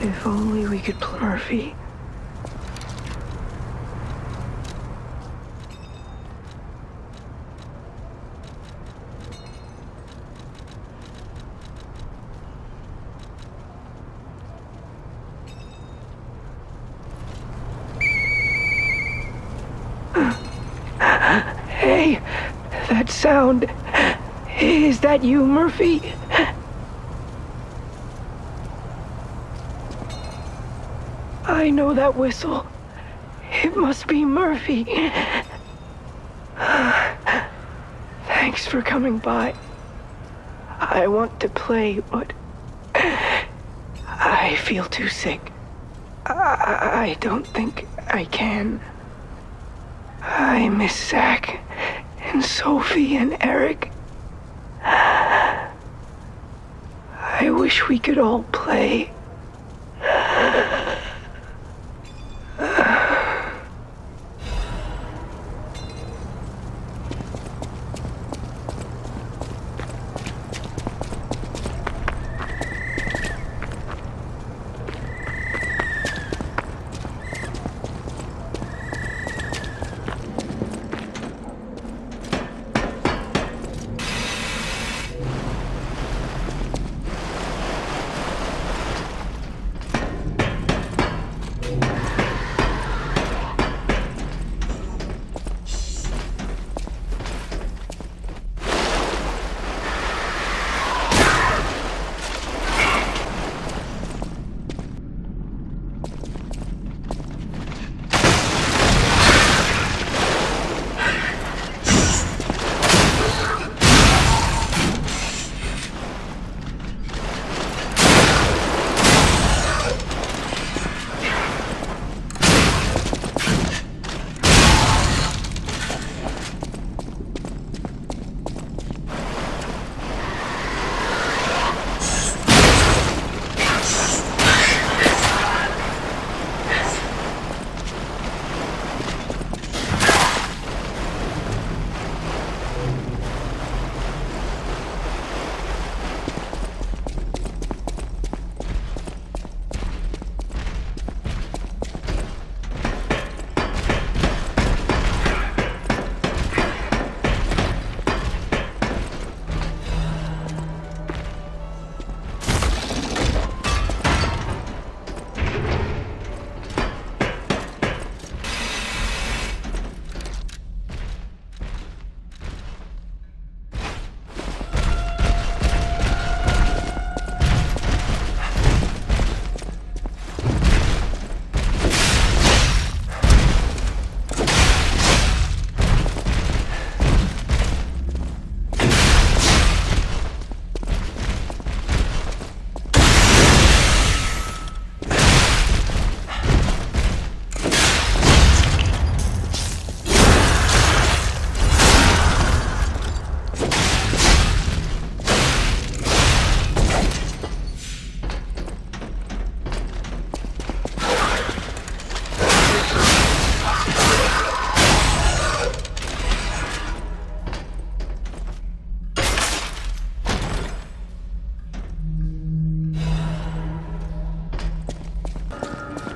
If only we could play Murphy. Hey, that sound. Is that you, Murphy? I know that whistle. It must be Murphy. Thanks for coming by. I want to play, but I feel too sick. I don't think I can. I miss Zach and Sophie and Eric. I wish we could all play.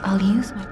I'll use my...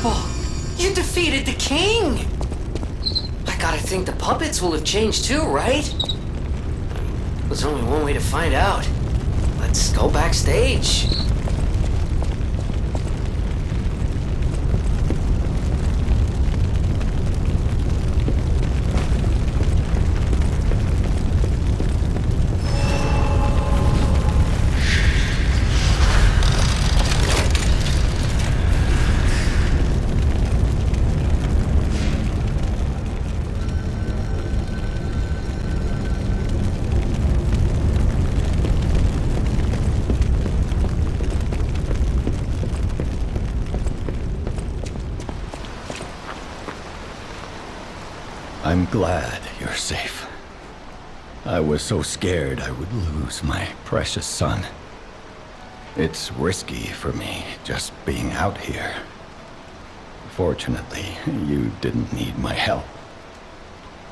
incredible! You defeated the king! I gotta think the puppets will have changed too, right? There's only one way to find out. Let's go backstage. I'm glad you're safe. I was so scared I would lose my precious son. It's risky for me just being out here. Fortunately, you didn't need my help.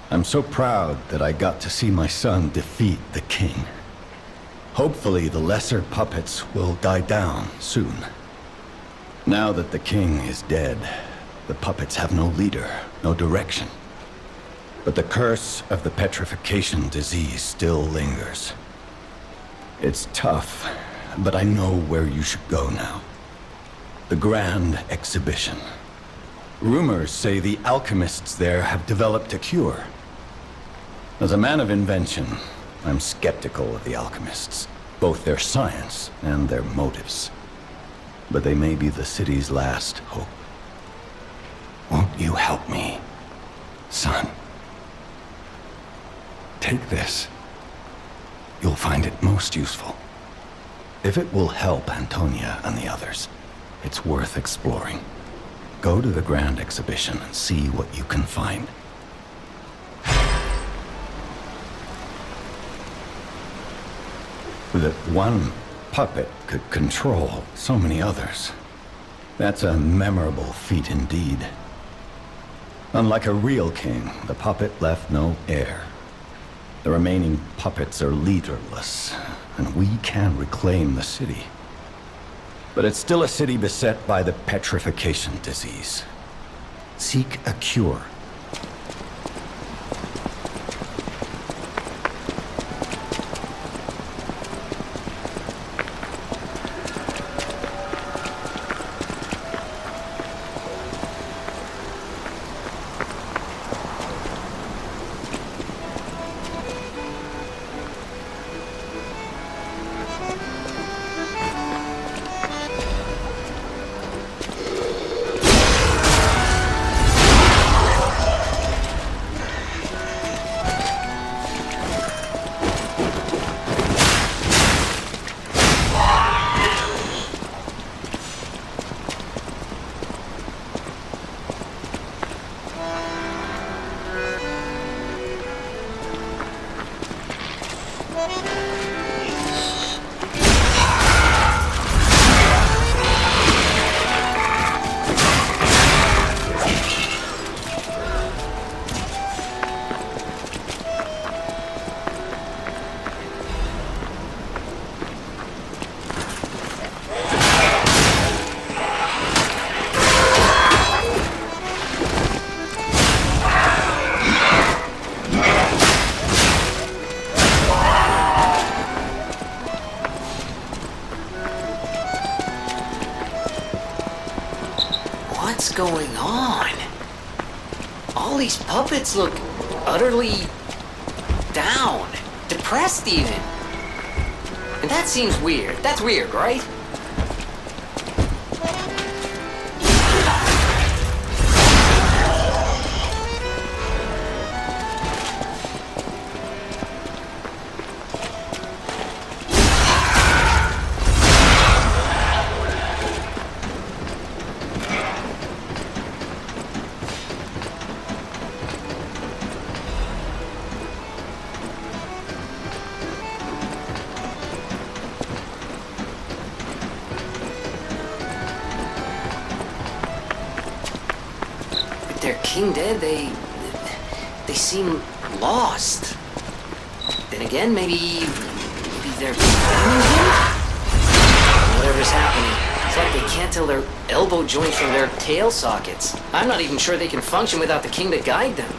I'm so proud that I got to see my son defeat the king. Hopefully the lesser puppets will die down soon. Now that the king is dead, the puppets have no leader, no direction. But the curse of the petrification disease still lingers. It's tough, but I know where you should go now. The Grand Exhibition. Rumors say the alchemists there have developed a cure. As a man of invention, I'm skeptical of the alchemists, both their science and their motives. But they may be the city's last hope. Won't you help me, son? Take this. You'll find it most useful. If it will help Antonia and the others, it's worth exploring. Go to the Grand Exhibition and see what you can find. That one puppet could control so many others. That's a memorable feat indeed. Unlike a real king, the puppet left no heir. The remaining puppets are leaderless, and we can reclaim the city. But it's still a city beset by the petrification disease. Seek a cure. What's going on? All these puppets look utterly down, depressed even. And that seems weird. That's weird, right? Their king dead, they seem lost. Then again, maybe they're finding him? Whatever's happening, It's like they can't tell their elbow joints from their tail sockets. I'm not even sure they can function without the king to guide them.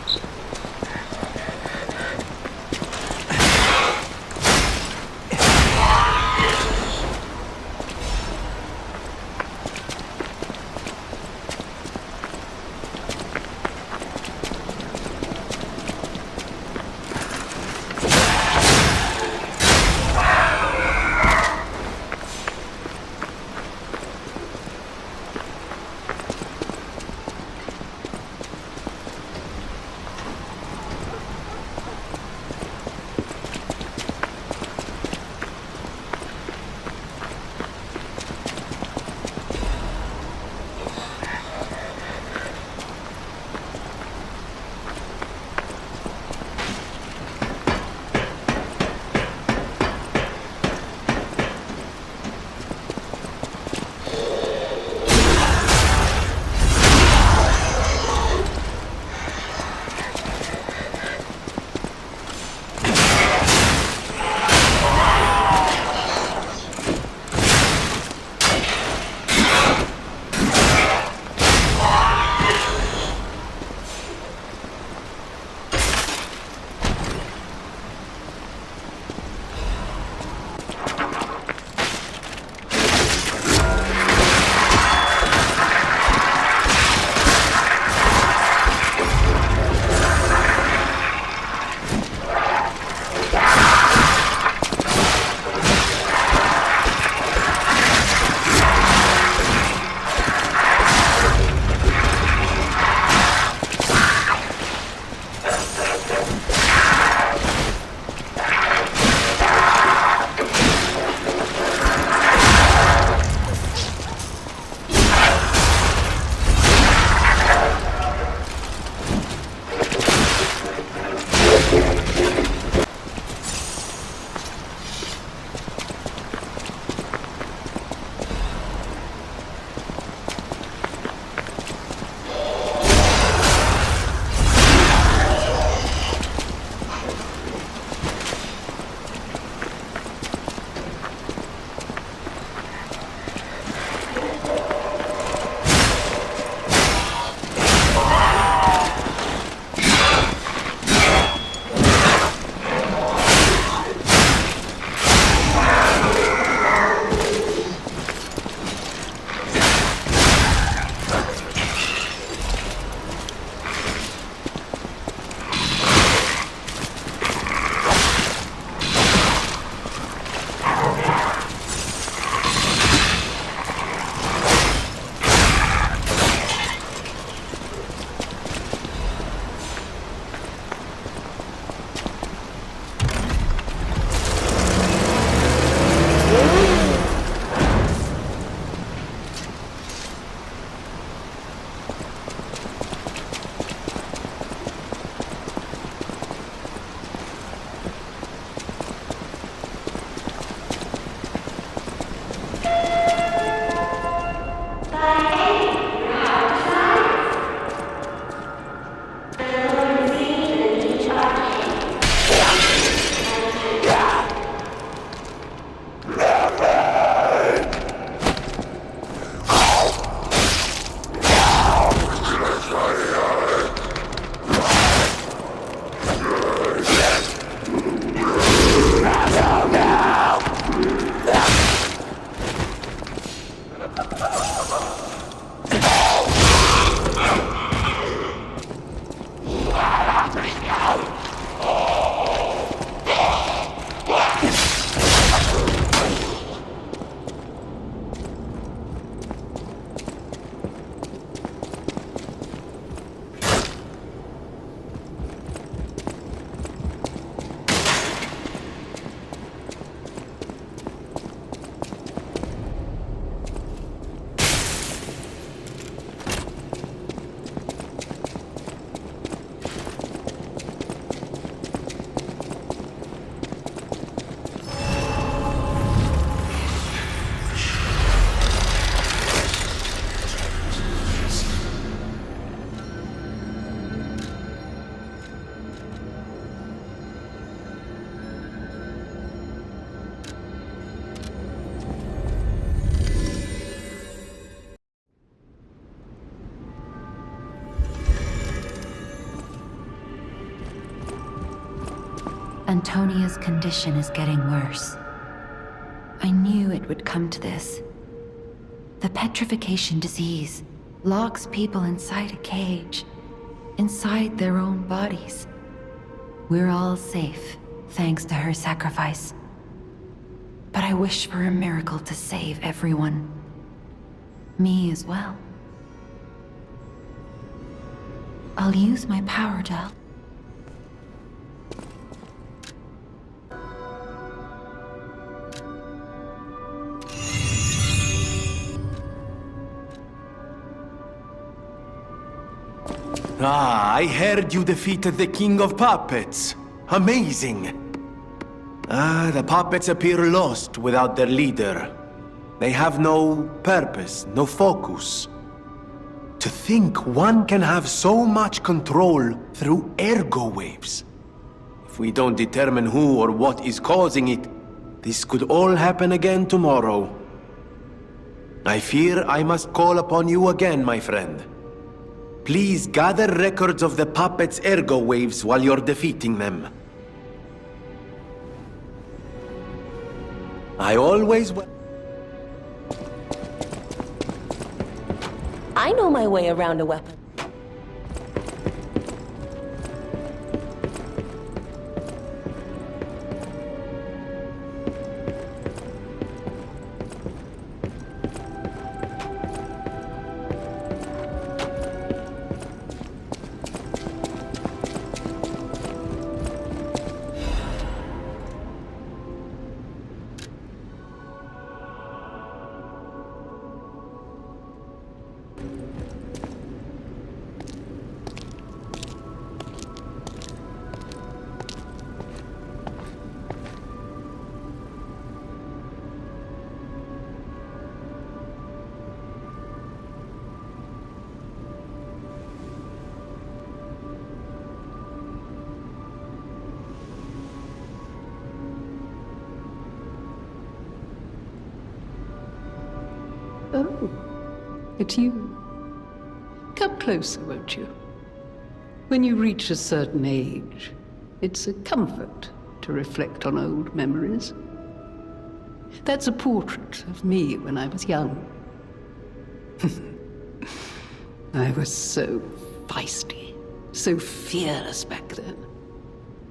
Antonia's condition is getting worse. I knew it would come to this. The petrification disease locks people inside a cage, inside their own bodies. We're all safe, thanks to her sacrifice. But I wish for a miracle to save everyone. Me as well. I'll use my power gel. Ah, I heard you defeated the King of Puppets. Amazing. The puppets appear lost without their leader. They have no purpose, no focus. To think one can have so much control through ergo waves. If we don't determine who or what is causing it, this could all happen again tomorrow. I fear I must call upon you again, my friend. Please gather records of the puppets' ergo waves while you're defeating them. I always... I know my way around a weapon. Oh, it's you. Come closer, won't you? When you reach a certain age, it's a comfort to reflect on old memories. That's a portrait of me when I was young. I was so feisty, so fearless back then.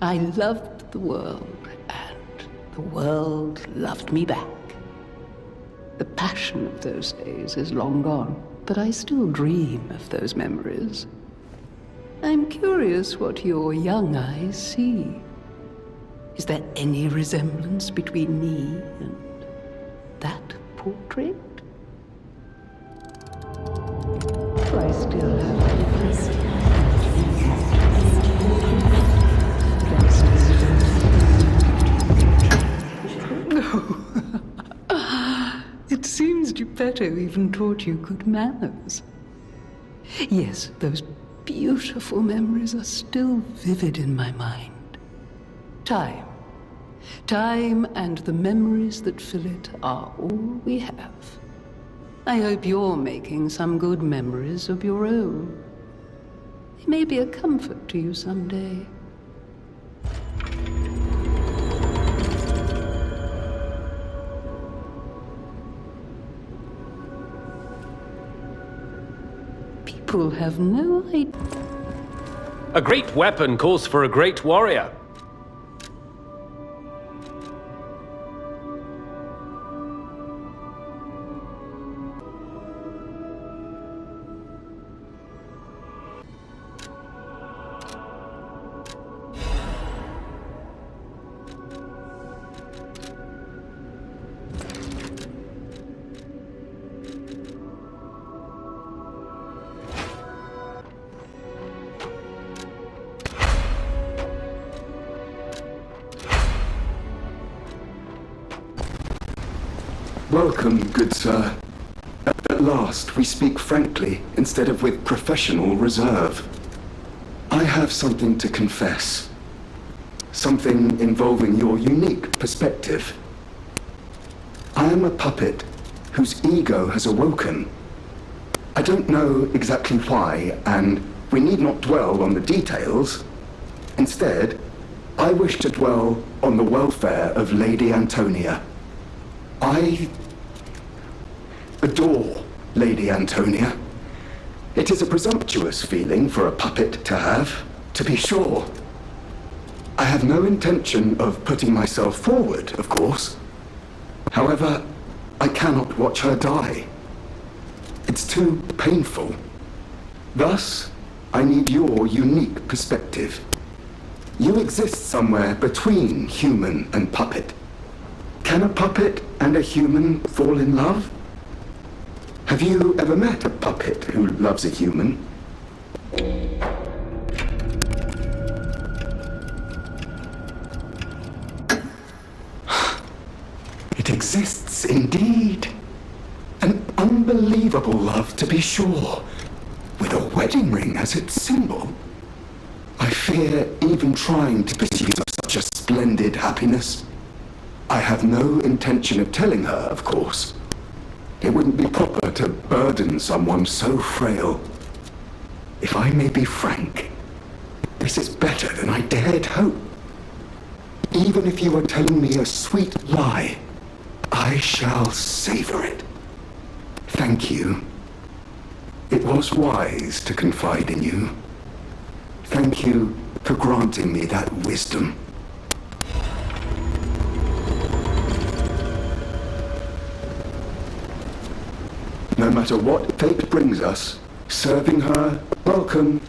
I loved the world, and the world loved me back. The passion of those days is long gone, but I still dream of those memories. I'm curious what your young eyes see. Is there any resemblance between me and that portrait? Do I still have It seems Geppetto even taught you good manners. Yes, those beautiful memories are still vivid in my mind. Time. Time and the memories that fill it are all we have. I hope you're making some good memories of your own. They may be a comfort to you someday. People have no idea. A great weapon calls for a great warrior. Welcome, good sir. At last, we speak frankly, instead of with professional reserve. I have something to confess. Something involving your unique perspective. I am a puppet whose ego has awoken. I don't know exactly why, and we need not dwell on the details. Instead, I wish to dwell on the welfare of Lady Antonia. I adore Lady Antonia. It is a presumptuous feeling for a puppet to have, to be sure. I have no intention of putting myself forward, of course. However, I cannot watch her die. It's too painful. Thus, I need your unique perspective. You exist somewhere between human and puppet. Can a puppet and a human fall in love? Have you ever met a puppet who loves a human? It exists indeed. An unbelievable love, to be sure, with a wedding ring as its symbol. I fear even trying to pursue such a splendid happiness. I have no intention of telling her, of course. It wouldn't be proper to burden someone so frail. If I may be frank, this is better than I dared hope. Even if you are telling me a sweet lie, I shall savor it. Thank you. It was wise to confide in you. Thank you for granting me that wisdom. No matter what fate brings us, serving her, welcome.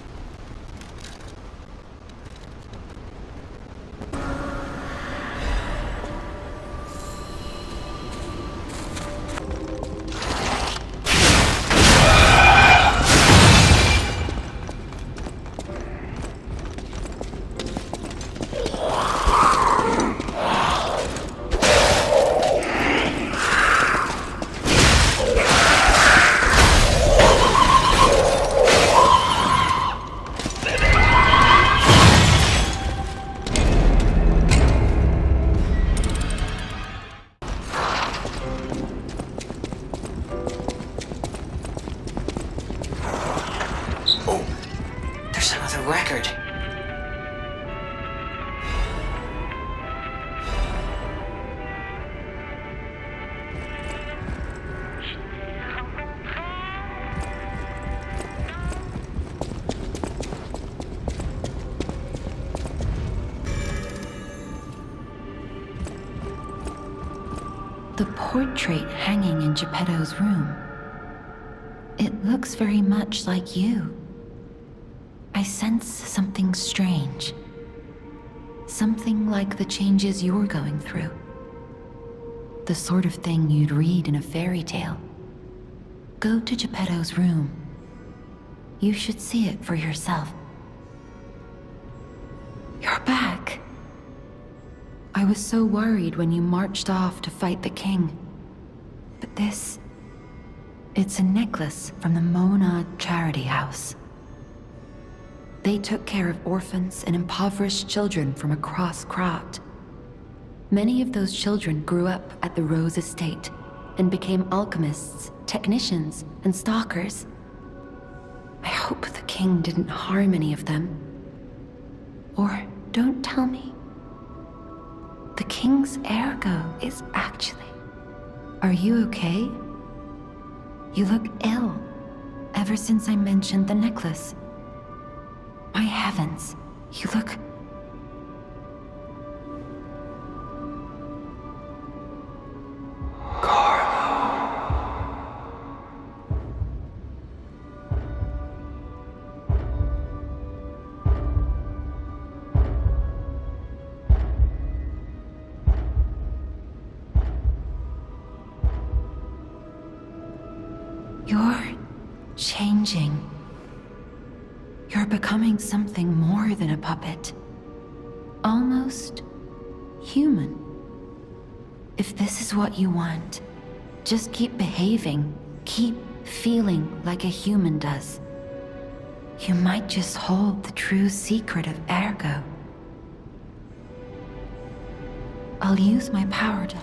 Record. The portrait hanging in Geppetto's room. It looks very much like you. I sense something strange. Something like the changes you're going through. The sort of thing you'd read in a fairy tale. Go to Geppetto's room. You should see it for yourself. You're back. I was so worried when you marched off to fight the king. But this... it's a necklace from the Mona Charity House. They took care of orphans and impoverished children from across Krat. Many of those children grew up at the Rose Estate and became alchemists, technicians, and stalkers. I hope the king didn't harm any of them. Or don't tell me. The king's ergo is actually... Are you okay? You look ill, ever since I mentioned the necklace. My heavens, you look... You're changing. You're becoming something more than a puppet. Almost human. If this is what you want, just keep behaving, keep feeling like a human does. You might just hold the true secret of Ergo. I'll use my power to...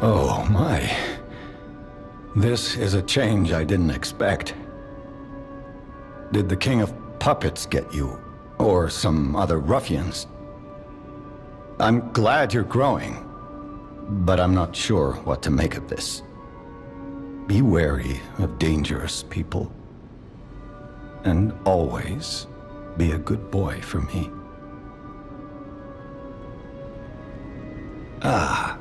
Oh, my. This is a change I didn't expect. Did the King of Puppets get you? Or some other ruffians? I'm glad you're growing, but I'm not sure what to make of this. Be wary of dangerous people. And always be a good boy for me. Ah,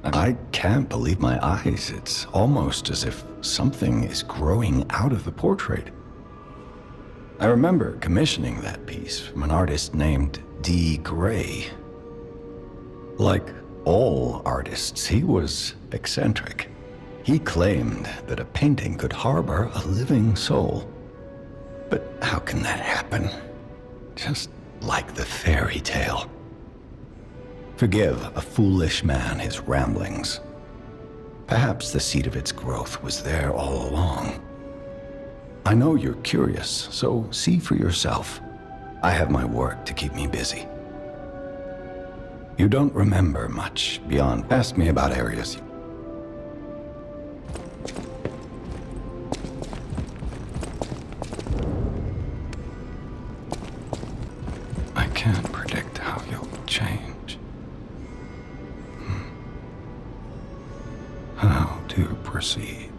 I can't believe my eyes. It's almost as if something is growing out of the portrait. I remember commissioning that piece from an artist named D. Gray. Like all artists, he was eccentric. He claimed that a painting could harbor a living soul. But how can that happen? Just like the fairy tale. Forgive a foolish man his ramblings. Perhaps the seed of its growth was there all along. I know you're curious, so see for yourself. I have my work to keep me busy. You don't remember much beyond. Ask me about areas. I can't predict how you'll change. How to proceed?